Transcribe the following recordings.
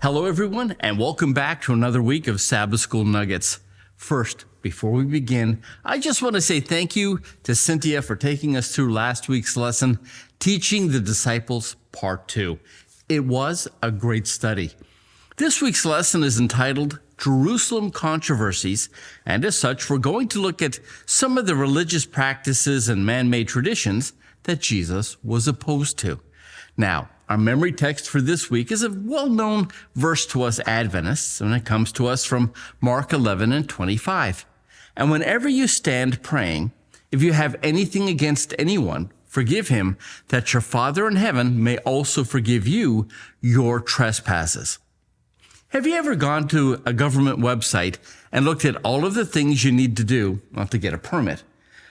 Hello, everyone, and welcome back to another week of Sabbath School Nuggets. First, before we begin, I just want to say thank you to Cynthia for taking us through last week's lesson, Teaching the Disciples, Part 2. It was a great study. This week's lesson is entitled Jerusalem Controversies, and as such, we're going to look at some of the religious practices and man-made traditions that Jesus was opposed to. Now, our memory text for this week is a well-known verse to us Adventists, and it comes to us from Mark 11 and 25. And whenever you stand praying, if you have anything against anyone, forgive him, that your Father in heaven may also forgive you your trespasses. Have you ever gone to a government website and looked at all of the things you need to do to get a permit?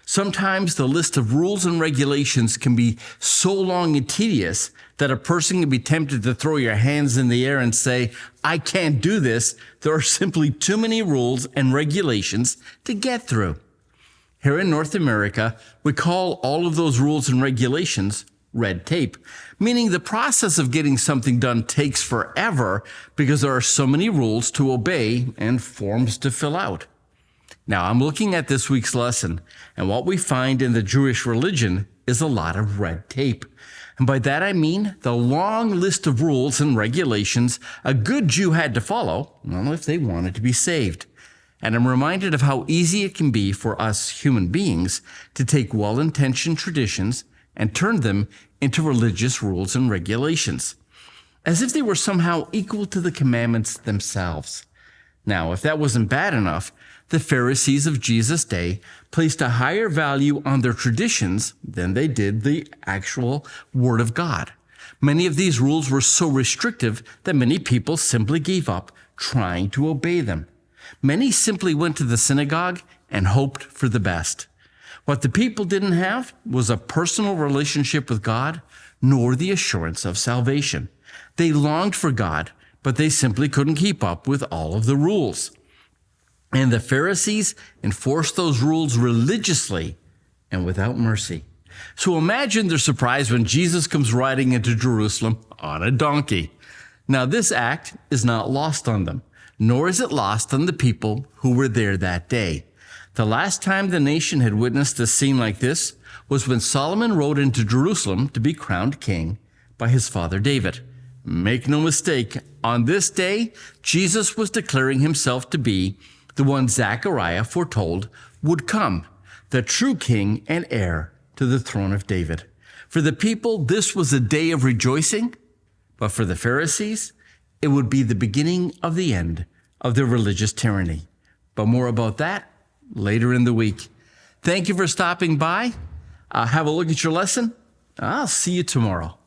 Sometimes the list of rules and regulations can be so long and tedious that a person can be tempted to throw your hands in the air and say, I can't do this. There are simply too many rules and regulations to get through. Here in North America, we call all of those rules and regulations red tape, meaning the process of getting something done takes forever because there are so many rules to obey and forms to fill out. Now, I'm looking at this week's lesson, and what we find in the Jewish religion is a lot of red tape. And by that I mean the long list of rules and regulations a good Jew had to follow, if they wanted to be saved. And I'm reminded of how easy it can be for us human beings to take well-intentioned traditions and turn them into religious rules and regulations, as if they were somehow equal to the commandments themselves. Now, if that wasn't bad enough, the Pharisees of Jesus' day placed a higher value on their traditions than they did the actual Word of God. Many of these rules were so restrictive that many people simply gave up trying to obey them. Many simply went to the synagogue and hoped for the best. What the people didn't have was a personal relationship with God, nor the assurance of salvation. They longed for God, but they simply couldn't keep up with all of the rules. And the Pharisees enforced those rules religiously and without mercy. So imagine their surprise when Jesus comes riding into Jerusalem on a donkey. Now, this act is not lost on them, nor is it lost on the people who were there that day. The last time the nation had witnessed a scene like this was when Solomon rode into Jerusalem to be crowned king by his father David. Make no mistake, on this day, Jesus was declaring himself to be the one Zechariah foretold would come, the true king and heir to the throne of David. For the people, this was a day of rejoicing, but for the Pharisees, it would be the beginning of the end of their religious tyranny. But more about that later in the week. Thank you for stopping by. Have a look at your lesson. I'll see you tomorrow.